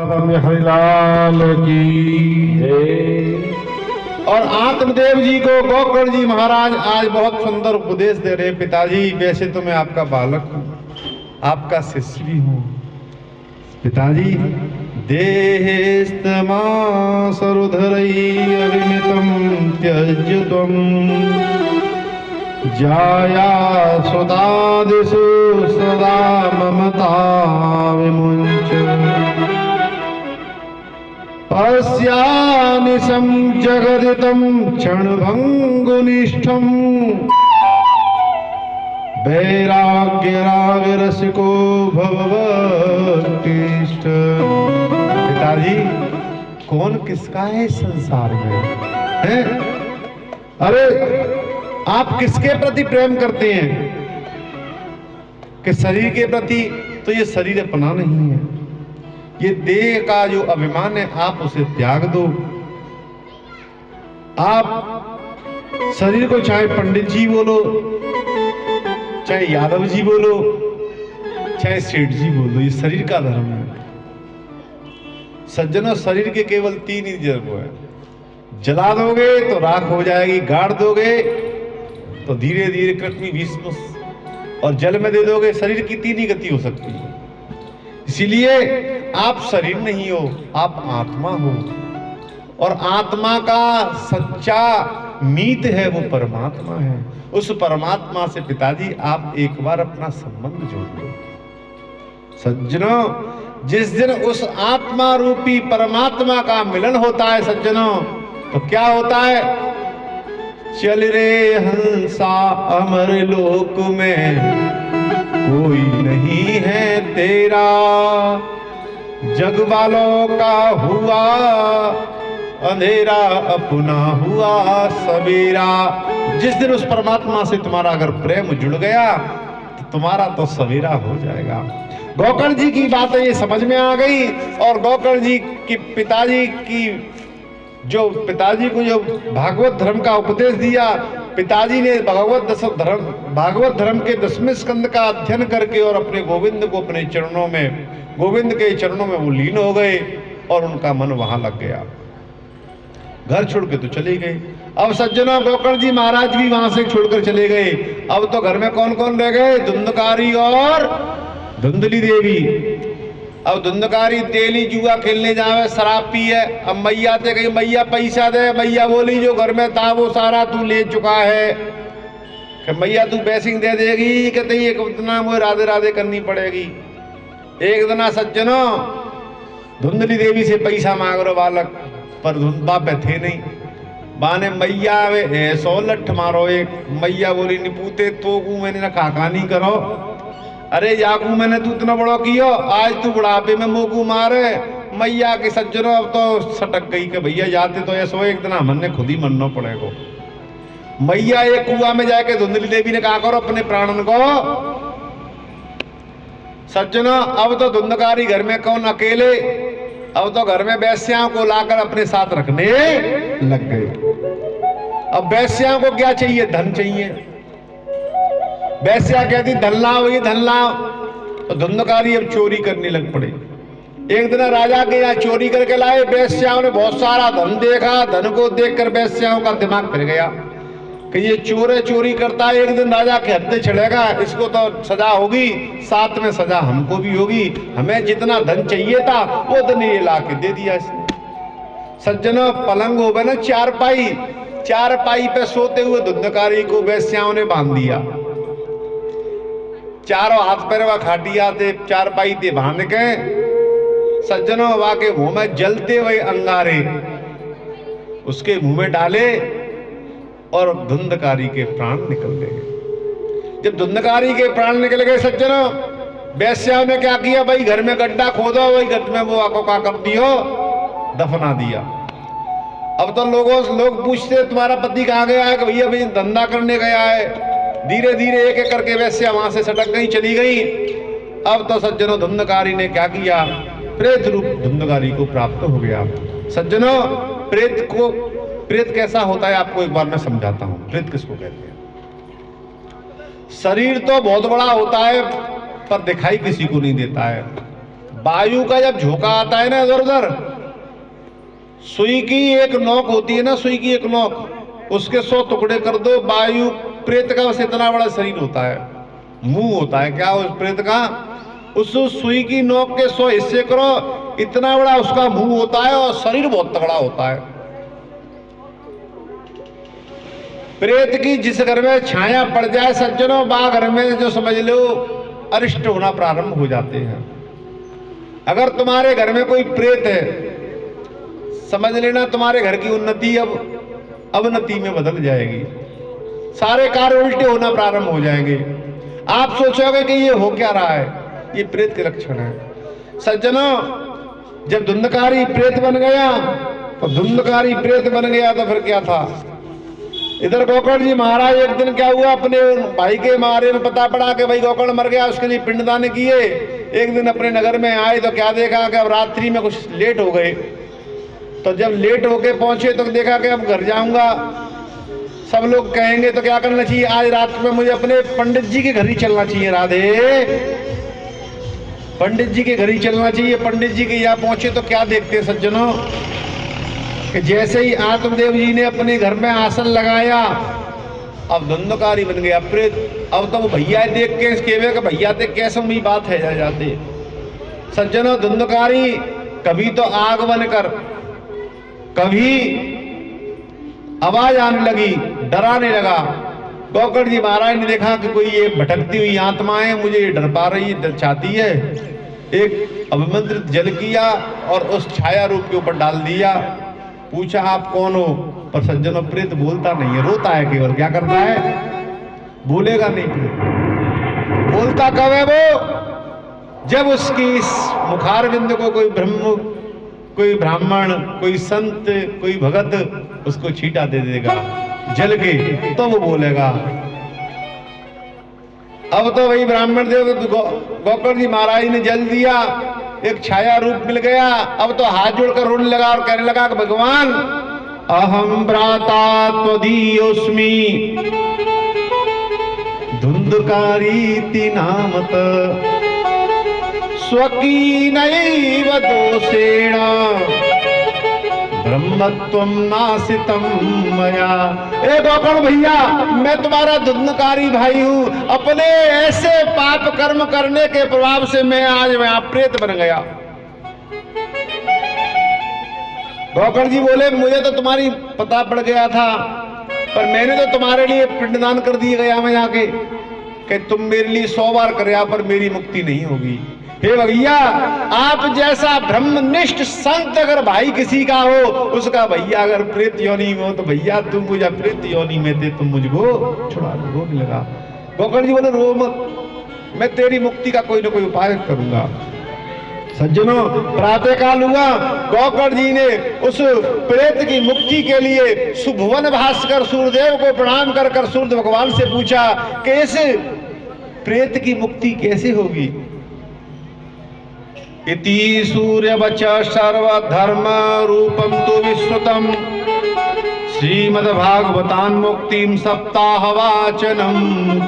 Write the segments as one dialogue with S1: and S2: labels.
S1: हरिलाल की जय। और आत्मदेव जी को गोकर्ण जी महाराज आज बहुत सुंदर उपदेश दे रहे। पिताजी, वैसे तो मैं आपका बालक हूँ, आपका शिष्य भी हूँ। पिताजी, देहेस्तमा सरुधरई अविमितम त्यज्य त्वं जाया सुदादिषु सदा ममता विमुञ्च अस्यानिशं जगदितं क्षणभङ्गुनिष्ठं वैराग्यरागरसिको भवभक्तिष्ठ। पिताजी, कौन किसका है इस संसार में, हैं? अरे आप किसके प्रति प्रेम करते हैं? कि शरीर के प्रति? तो ये शरीर अपना नहीं है, ये देह का जो अभिमान है आप उसे त्याग दो। आप शरीर को चाहे पंडित जी बोलो, चाहे यादव जी बोलो, चाहे सेठ जी बोलो, ये शरीर का धर्म है। सज्जनों, शरीर के केवल 3 ही जन्म है। जला दोगे तो राख हो जाएगी, गाड़ दोगे तो धीरे धीरे कृत्रिम भस्म, और जल में दे दोगे। शरीर की 3 ही गति हो सकती है। इसीलिए आप शरीर नहीं हो, आप आत्मा हो, और आत्मा का सच्चा मीत है वो परमात्मा है। उस परमात्मा से पिताजी आप एक बार अपना संबंध जोड़ लो। सज्जनों, जिस दिन उस आत्मा रूपी परमात्मा का मिलन होता है सज्जनों, तो क्या होता है? चल रे हंसा अमर लोक में कोई नहीं है तेरा, जग वालों का हुआ अंधेरा अपना हुआ सवेरा। जिस दिन उस परमात्मा से तुम्हारा अगर प्रेम जुड़ गया तो तुम्हारा तो सवेरा हो जाएगा। गोकर्ण जी की बातें ये समझ में आ गई, और गोकर्ण जी की पिताजी को जो भागवत धर्म का उपदेश दिया, पिताजी ने भागवत धर्म के 10वें स्कंद का अध्ययन करके और अपने गोविंद को अपने चरणों में, गोविंद के चरणों में वो लीन हो गए, और उनका मन वहां लग गया। घर छोड़ के तो चले गए। अब सज्जनों, गोकर्ण जी महाराज भी वहां से छोड़कर चले गए। अब तो घर में कौन कौन रह गए? धुंधकारी और धुंधली देवी। अब धुंधकारी डेली जुआ खेलने जावे, शराब पिए। अब मैया से कही मैया पैसा दे, मैया बोली जो घर में था वो सारा तू ले चुका है, कि मैया तू बैसिंग दे देगी, कहते एक दिन मुझे राधे राधे करनी पड़ेगी। एक दिन सज्जनों धुंधली देवी से पैसा मांग रो बालक, पर बाप थे नहीं। बाने मैया वे 100 लठ मारो। एक मैया बोली निपूते तो मैंने ना काका नहीं करो। अरे याकू मैंने तू इतना बड़ा कियो, आज तू बुढ़ापे में मोकू मारे। मैया के सज्जनों अब तो सटक गई कि भैया जाते तो ऐसा एक दिन हमने खुद ही मनना पड़ेगा। मैया एक कुआं में जाके धुंधली देवी ने कहा करो अपने प्राणन को। सज्जनों, अब तो धुंधकारी घर में कौन अकेले, अब तो घर में वैश्याओं को लाकर अपने साथ रखने लग गए। अब वैश्याओं को क्या चाहिए? धन चाहिए। वैश्या कहती धन लाओ, ये धन लाओ। तो धुंधकारी अब चोरी करने लग पड़े। एक दिन राजा के यहाँ चोरी करके लाए। वैश्याओं ने बहुत सारा धन देखा। धन को देखकर वैश्याओं का दिमाग फिर गया कि ये चोर है, चोरी करता है, एक दिन राजा के हत्थे चढ़ेगा, इसको तो सजा होगी, साथ में सजा हमको भी होगी। हमें जितना धन चाहिए था वो धन ये ला के दे दिया इसने। सज्जनों, पलंग हो गए ना चारपाई पे सोते हुए धुंधकारी को वैश्याओं ने बांध दिया। चारों हाथ पैर व खाटिया थे, चारपाई थे बांध के। सज्जनों, वहां के मुंह में जलते हुए अंगारे उसके मुंह में डाले और धुंधकारी के प्राण निकल गए। जब धुंधकारी के प्राण निकल गए सज्जनों, वैश्याओं ने क्या किया? भाई घर में गड्ढा खोदो, वही गड्ढे में वो आको का कर दियो, दफना दिया। अब तो लोग पूछते तुम्हारा पति कहाँ गया है? कि भैया भाई धंधा करने गया है। धीरे धीरे एक एक करके वैश्या वहां से सटक गई, चली गई। अब तो सज्जनों धुंधकारी ने क्या किया? प्रेत रूप धुंधकारी को प्राप्त हो गया। सज्जनों, प्रेत कैसा होता है आपको एक बार मैं समझाता हूं। प्रेत किसको कहते हैं? शरीर तो बहुत बड़ा होता है पर दिखाई किसी को नहीं देता है। वायु का जब झोंका आता है ना इधर उधर, सुई की एक नोक होती है ना, सुई की एक नोक, उसके 100 टुकड़े कर दो। वायु प्रेत का बस इतना बड़ा शरीर होता है, मुंह होता है क्या उस प्रेत का, उस सुई की नोक के 100 हिस्से करो, इतना बड़ा उसका मुंह होता है और शरीर बहुत तगड़ा होता है। प्रेत की जिस घर में छाया पड़ जाए सज्जनों, बा घर में जो समझ लो अरिष्ट होना प्रारंभ हो जाते हैं। अगर तुम्हारे घर में कोई प्रेत है, समझ लेना तुम्हारे घर की उन्नति अब अवनति में बदल जाएगी, सारे कार्य उल्टे होना प्रारंभ हो जाएंगे। आप सोचोगे कि ये हो क्या रहा है, ये प्रेत के लक्षण है। सज्जनों, जब धुंधकारी प्रेत बन गया तो धुंधकारी प्रेत बन गया तो फिर क्या था। इधर गोकर्ण जी महाराज एक दिन क्या हुआ, अपने भाई के मारे में पता पड़ा कि भाई गोकर्ण मर गया, उसके लिए पिंडदान किए। एक दिन अपने नगर में आए तो क्या देखा कि अब रात्रि में कुछ लेट हो गए। तो जब लेट होके पहुंचे तो देखा कि अब घर जाऊंगा, सब लोग कहेंगे तो क्या करना चाहिए, आज रात में मुझे अपने पंडित जी के घर ही चलना चाहिए। राधे, पंडित जी के घर ही चलना चाहिए। पंडित जी के यहाँ पहुंचे तो क्या देखते सज्जनों कि जैसे ही आत्मदेव जी ने अपने घर में आसन लगाया, अब धुंधकारी बन गया प्रेत। अब तो वो भैया देख के इसके कि भैया देख कैसे भी बात है जा जाते सज्जनों। धुंधकारी कभी तो आग बनकर, कभी आवाज आने लगी, डराने लगा। गोकर्ण जी महाराज ने देखा कि कोई ये भटकती हुई आत्मा है, मुझे ये डर पा रही है, चाहती है। एक अभिमंत्रित जल किया और उस छाया रूप के ऊपर डाल दिया। पूछा आप कौन हो, पर सज्जनों प्रेत बोलता नहीं है, रोता है केवल। क्या करता है, बोलेगा नहीं प्रेत। बोलता कब है वो, जब उसकी इस मुखारविंद को कोई ब्रह्म, कोई ब्राह्मण, कोई संत, कोई भगत उसको छींटा दे देगा जल के, तो वो बोलेगा। अब तो वही ब्राह्मण देव गोकर्ण जी महाराज ने जल दिया, एक छाया रूप मिल गया। अब तो हाथ जोड़कर रोने लगा और कहने लगा कि भगवान अहम भ्राता त्वदीयोस्मि धुंधकारीति नामत स्वकीनैव दोषेण ब्रह्मत्वम नासितम मया। ए गोकर्ण भैया, मैं तुम्हारा धुंधकारी भाई हूं, अपने ऐसे पाप कर्म करने के प्रभाव से मैं आज वहां प्रेत बन गया। गोकर्ण जी बोले मुझे तो तुम्हारी पता पड़ गया था, पर मैंने तो तुम्हारे लिए पिंडदान कर दिया गया मैं जाके कि तुम मेरे लिए 100 बार करे पर मेरी मुक्ति नहीं होगी। हे भैया, आप जैसा ब्रह्मनिष्ठ संत अगर भाई किसी का हो, उसका भैया अगर प्रेत योनि में हो तो भैया तुम मुझे प्रेत योनि में थे, तुम मुझको छुड़ा दो। रोने लगा। गोकर्ण जी बोले रो मत, मैं तेरी मुक्ति का कोई ना कोई उपाय करूंगा। सज्जनों, प्रातः काल हुआ, गोकर्ण जी ने उस प्रेत की मुक्ति के लिए सुभुवन भास्कर सूर्यदेव को प्रणाम कर कर सूर्य भगवान से पूछा कि इस प्रेत की मुक्ति कैसे होगी। इति सूर्यवच सर्वधर्म रूपम तु विश्रुतम श्रीमद्भागवतान् मुक्तिं सप्ताहवाचनम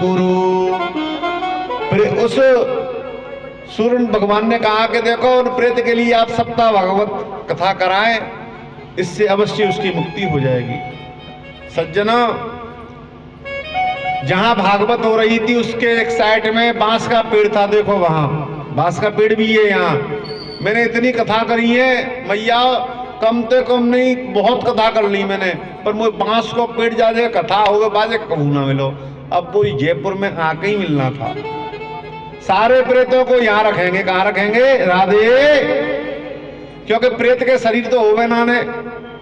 S1: कुरु। उस सूर्य भगवान ने कहा कि देखो उन प्रेत के लिए आप सप्ताह भागवत कथा कराएं, इससे अवश्य उसकी मुक्ति हो जाएगी। सज्जनों, जहां भागवत हो रही थी उसके एक साइड में बांस का पेड़ था, देखो वहां बांस का पेड़ भी है। यहाँ मैंने इतनी कथा करी है मैया, कम से कम नहीं बहुत कथा कर ली मैंने, पर मुझे बांस को पेड़ जाने कथा होगा बाजे कबू ना मिलो। अब पूरी जयपुर में आके ही मिलना था। सारे प्रेतों को यहाँ रखेंगे, कहाँ रखेंगे राधे, क्योंकि प्रेत के शरीर तो होवे ना ने,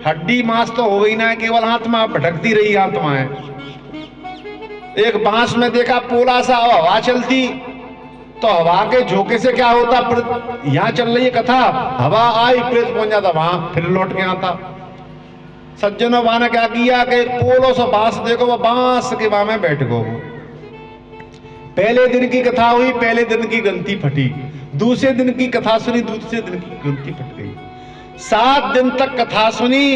S1: हड्डी मांस तो हो गई ना, केवल आत्मा भटकती रही आत्मा है। एक बांस में देखा पोला सा हवा चलती, तो हवा के झोंके से क्या होता, यहां चल रही है कथा, हवा आई प्रेत पहुंच जाता वहां, फिर लौट के आता। सज्जनों, वहां ने क्या किया कि पोलो सा बांस देखो, वो बांस के वहां में बैठ गो। पहले दिन की कथा हुई, पहले दिन की ग्रंथि फटी, दूसरे दिन की कथा सुनी, दूसरे दिन की ग्रंथि फट गई। 7 दिन तक कथा सुनी।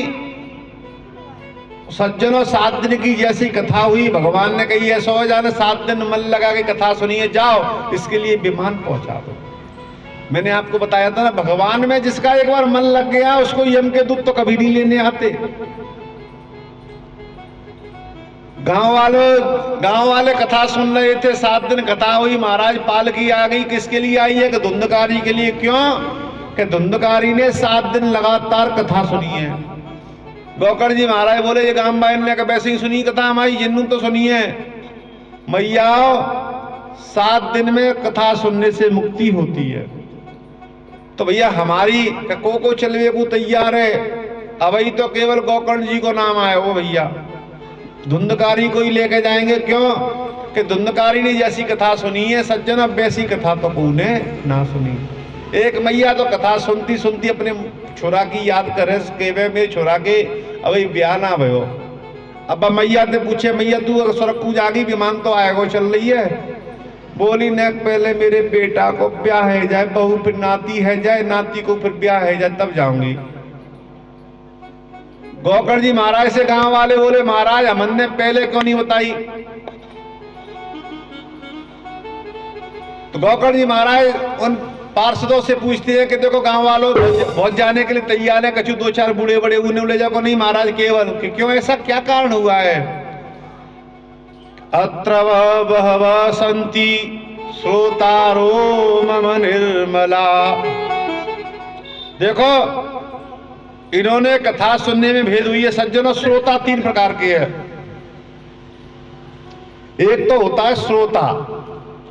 S1: सज्जनों, 7 दिन की जैसी कथा हुई, भगवान ने कही है सो जाने 7 दिन मन लगा के कथा सुनिए, जाओ इसके लिए विमान पहुंचा दो। मैंने आपको बताया था ना, भगवान में जिसका एक बार मन लग गया उसको यम के दूत तो कभी नहीं लेने आते। गांव वाले कथा सुन रहे थे, 7 दिन कथा हुई, महाराज पालकी आ गई। किसके लिए आई है? कि धुंधकारी के लिए। क्यों? कि धुंधकारी ने 7 दिन लगातार कथा सुनी है। गोकर्ण जी महाराज बोले, ये गांव वाले ने वैसे ही सुनी कथा हमारी, जिन्नू तो सुनी है। मैया 7 दिन में कथा सुनने से मुक्ति होती है। तो भैया हमारी को चलवे को तैयार है। अभी तो केवल गोकर्ण जी को नाम आया, वो भैया धुंधकारी को ही लेके जाएंगे। क्यों? कि धुंधकारी ने जैसी कथा सुनी है सज्जन, अब वैसी कथा तो कोने ना सुनी। एक मैया तो कथा सुनती सुनती अपने छोरा की याद करे, केवे मेरे छोरा के अभी ब्याह ना भयो। अब मैया ने पूछे, मैया तू अगर सुरक्कू जागी, विमान तो आएगो चल रही है। बोली न पहले मेरे बेटा को ब्याह है जाए, बहू फिर नाती है जाए, नाती को फिर ब्याह है जाए, तब जाऊंगी। गोकर्ण जी महाराज से गांव वाले बोले, महाराज हमने पहले क्यों नहीं बताई? तो गोकर्ण जी महाराज उन पार्षदों से पूछते हैं कि देखो गांव वालों बहुत जाने के लिए तैयार है, कछु 2-4 बूढ़े बड़े उन्हें ले जाओ। नहीं महाराज केवल। कि क्यों? ऐसा क्या कारण हुआ है? अत्र बहवः सन्ति श्रोतारो मम निर्मला। देखो इन्होंने कथा सुनने में भेद हुई है सज्जनों। श्रोता 3 प्रकार के हैं। एक तो होता है श्रोता,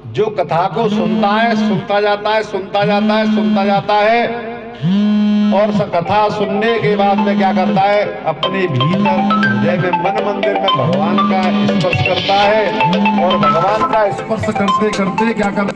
S1: जो कथा को सुनता है, सुनता जाता है, सुनता जाता है, सुनता जाता है, और कथा सुनने के बाद में क्या करता है? अपने भीतर हृदय में, मन मंदिर में भगवान का स्पर्श करता है, और भगवान का स्पर्श करते करते क्या करता है?